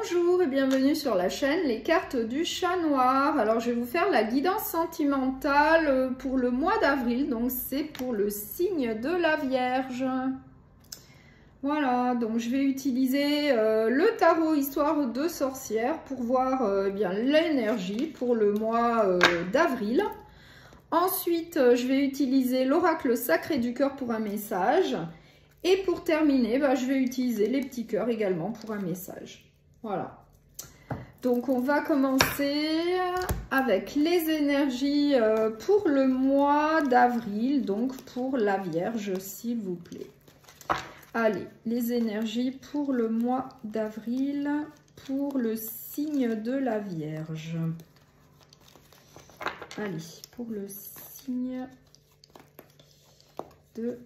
Bonjour et bienvenue sur la chaîne Les Cartes du Chat Noir. Alors je vais vous faire la guidance sentimentale pour le mois d'avril, donc c'est pour le signe de la Vierge. Voilà, donc je vais utiliser le tarot Histoire de sorcière pour voir bien l'énergie pour le mois d'avril. Ensuite, je vais utiliser l'oracle sacré du cœur pour un message. Et pour terminer, je vais utiliser les petits cœurs également pour un message. Voilà. Donc, on va commencer avec les énergies pour le mois d'avril. Donc, pour la Vierge, s'il vous plaît. Allez, les énergies pour le mois d'avril, pour le signe de la Vierge. Allez, pour le signe de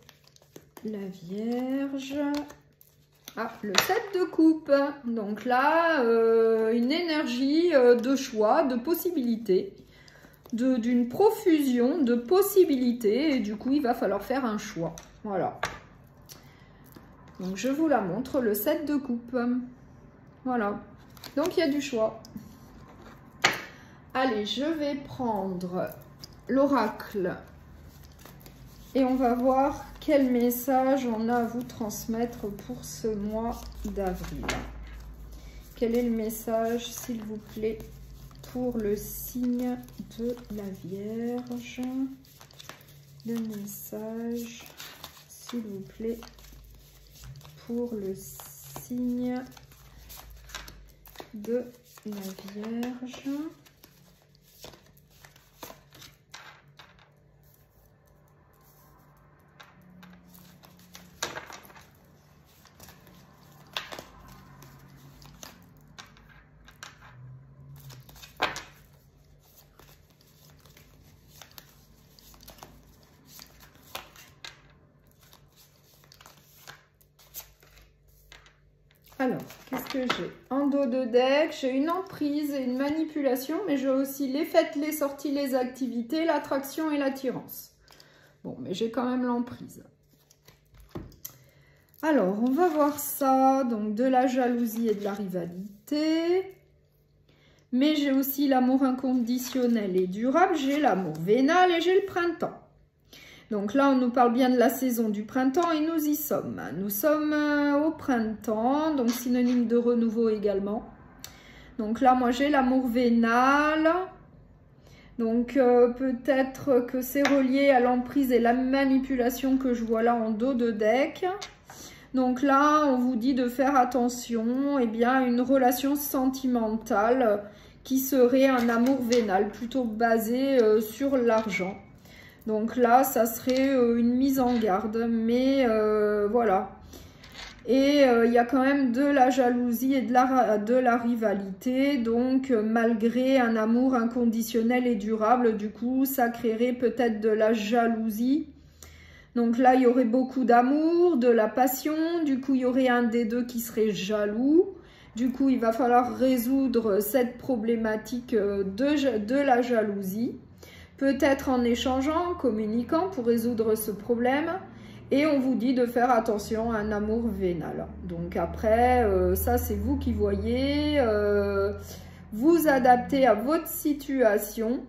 la Vierge. Ah, le 7 de coupe. Donc là, une énergie de choix, de possibilités, d'une profusion de possibilités. Et du coup, il va falloir faire un choix. Voilà. Donc, je vous la montre, le 7 de coupe. Voilà. Donc, il y a du choix. Allez, je vais prendre l'oracle. Et on va voir quel message on a à vous transmettre pour ce mois d'avril. Quel est le message, s'il vous plaît, pour le signe de la Vierge? Le message, s'il vous plaît, pour le signe de la Vierge. Alors, qu'est-ce que j'ai? En dos de deck, j'ai une emprise et une manipulation, mais j'ai aussi les fêtes, les sorties, les activités, l'attraction et l'attirance. Bon, mais j'ai quand même l'emprise. Alors, on va voir ça. Donc, de la jalousie et de la rivalité. Mais j'ai aussi l'amour inconditionnel et durable. J'ai l'amour vénal et j'ai le printemps. Donc là, on nous parle bien de la saison du printemps et nous y sommes. Nous sommes au printemps, donc synonyme de renouveau également. Donc là, moi, j'ai l'amour vénal. Donc peut-être que c'est relié à l'emprise et la manipulation que je vois là en dos de deck. Donc là, on vous dit de faire attention, eh bien, à une relation sentimentale qui serait un amour vénal, plutôt basé sur l'argent. Donc là, ça serait une mise en garde, mais voilà. Et il y a quand même de la jalousie et de la rivalité. Donc, malgré un amour inconditionnel et durable, du coup, ça créerait peut-être de la jalousie. Donc là, il y aurait beaucoup d'amour, de la passion. Du coup, il y aurait un des deux qui serait jaloux. Du coup, il va falloir résoudre cette problématique de la jalousie. Peut-être en échangeant, communiquant pour résoudre ce problème. Et on vous dit de faire attention à un amour vénal. Donc après, ça c'est vous qui voyez. Vous adaptez à votre situation.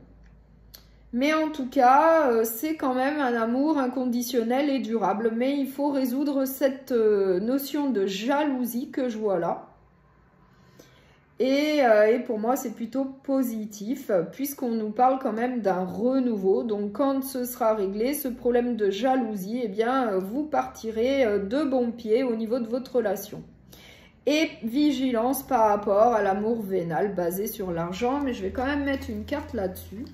Mais en tout cas, c'est quand même un amour inconditionnel et durable. Mais il faut résoudre cette notion de jalousie que je vois là. Et pour moi, c'est plutôt positif, puisqu'on nous parle quand même d'un renouveau. Donc, quand ce sera réglé, ce problème de jalousie, eh bien, vous partirez de bon pied au niveau de votre relation. Et vigilance par rapport à l'amour vénal basé sur l'argent. Mais je vais quand même mettre une carte là-dessus.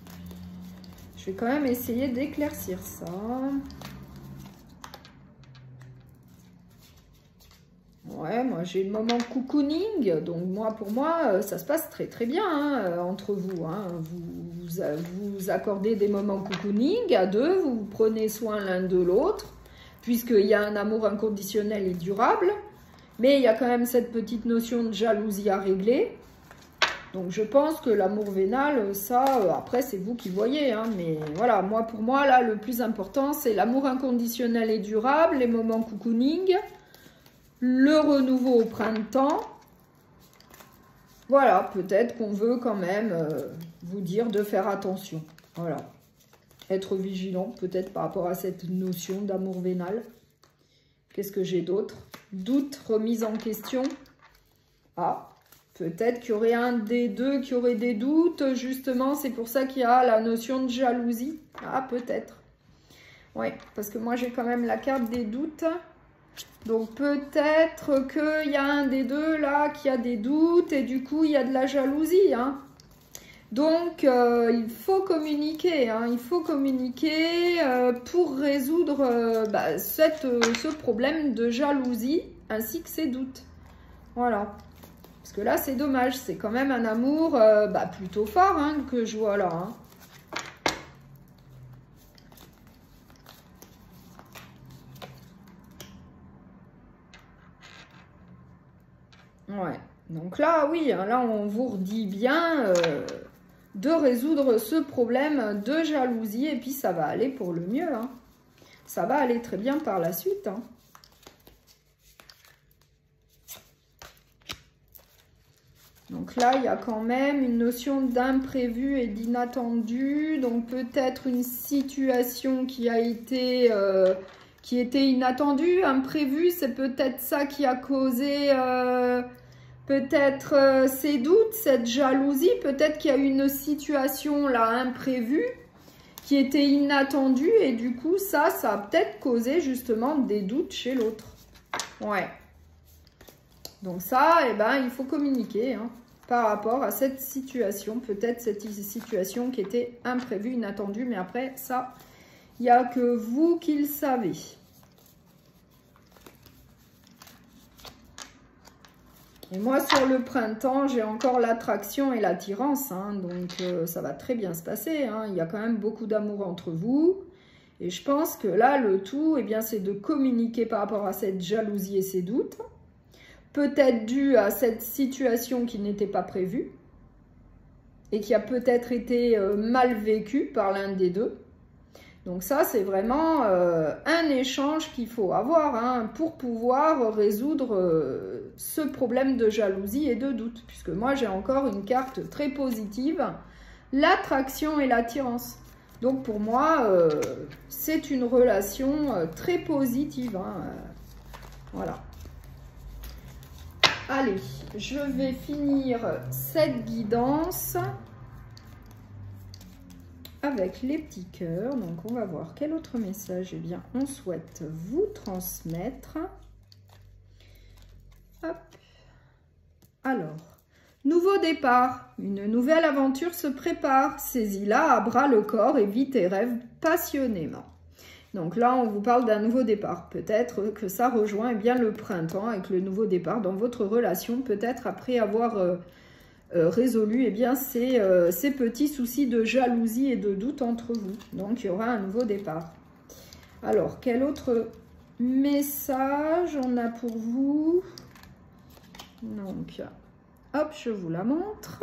Je vais quand même essayer d'éclaircir ça. Ouais, moi j'ai le moment cocooning, donc pour moi, ça se passe très très bien hein, entre vous, hein. Vous accordez des moments cocooning à deux, vous prenez soin l'un de l'autre, puisqu'il y a un amour inconditionnel et durable, mais il y a quand même cette petite notion de jalousie à régler. Donc je pense que l'amour vénal, ça, après c'est vous qui voyez, hein, mais voilà, pour moi là, le plus important c'est l'amour inconditionnel et durable, les moments cocooning, le renouveau au printemps voilà, peut-être qu'on veut quand même vous dire de faire attention. Voilà. Être vigilant, peut-être par rapport à cette notion d'amour vénal. Qu'est-ce que j'ai d'autre? Doute, remise en question. Ah, peut-être qu'il y aurait un des deux qui aurait des doutes, justement. C'est pour ça qu'il y a la notion de jalousie. Ah, peut-être. Oui, parce que moi, j'ai quand même la carte des doutes. Donc, peut-être qu'il y a un des deux, là, qui a des doutes. Et du coup, il y a de la jalousie, hein. Donc, il faut communiquer, hein, il faut communiquer pour résoudre ce problème de jalousie ainsi que ses doutes. Voilà. Parce que là, c'est dommage, c'est quand même un amour plutôt fort hein, que je vois là. Hein. Ouais. Donc là, oui, là, on vous redit bien... de résoudre ce problème de jalousie et puis ça va aller pour le mieux. Hein. Ça va aller très bien par la suite. Hein. Donc là, il y a quand même une notion d'imprévu et d'inattendu. Donc peut-être une situation qui a été... qui était inattendue, imprévue. C'est peut-être ça qui a causé... peut-être ces doutes, cette jalousie, peut-être qu'il y a une situation là imprévue qui était inattendue et du coup ça a peut-être causé justement des doutes chez l'autre. Ouais. Donc ça, eh ben, il faut communiquer hein, par rapport à cette situation, peut-être cette situation qui était imprévue, inattendue, mais après ça, il n'y a que vous qui le savez. Et moi, sur le printemps, j'ai encore l'attraction et l'attirance. Hein, donc, ça va très bien se passer. Hein. Il y a quand même beaucoup d'amour entre vous. Et je pense que là, le tout, eh bien, c'est de communiquer par rapport à cette jalousie et ces doutes. Peut-être dû à cette situation qui n'était pas prévue. Et qui a peut-être été mal vécue par l'un des deux. Donc ça, c'est vraiment un échange qu'il faut avoir hein, pour pouvoir résoudre ce problème de jalousie et de doute. Puisque moi, j'ai encore une carte très positive, l'attraction et l'attirance. Donc pour moi, c'est une relation très positive. Hein, voilà. Allez, je vais finir cette guidance avec les petits cœurs. Donc, on va voir quel autre message, eh bien, on souhaite vous transmettre. Hop. Alors, nouveau départ. Une nouvelle aventure se prépare. Saisis-la à bras le corps et vis tes rêves passionnément. Donc là, on vous parle d'un nouveau départ. Peut-être que ça rejoint eh bien, le printemps avec le nouveau départ dans votre relation. Peut-être après avoir... résolu eh bien, ces petits soucis de jalousie et de doute entre vous. Donc, il y aura un nouveau départ. Alors, quel autre message on a pour vous? Donc, hop, je vous la montre.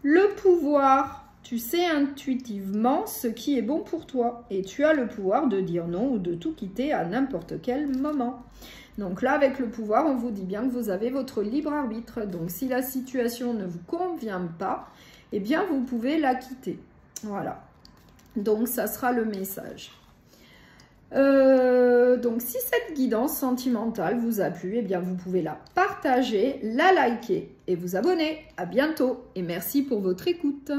Le pouvoir. Tu sais intuitivement ce qui est bon pour toi. Et tu as le pouvoir de dire non ou de tout quitter à n'importe quel moment. Donc là, avec le pouvoir, on vous dit bien que vous avez votre libre arbitre. Donc, si la situation ne vous convient pas, eh bien, vous pouvez la quitter. Voilà. Donc, ça sera le message. Donc, si cette guidance sentimentale vous a plu, eh bien, vous pouvez la partager, la liker et vous abonner. À bientôt et merci pour votre écoute.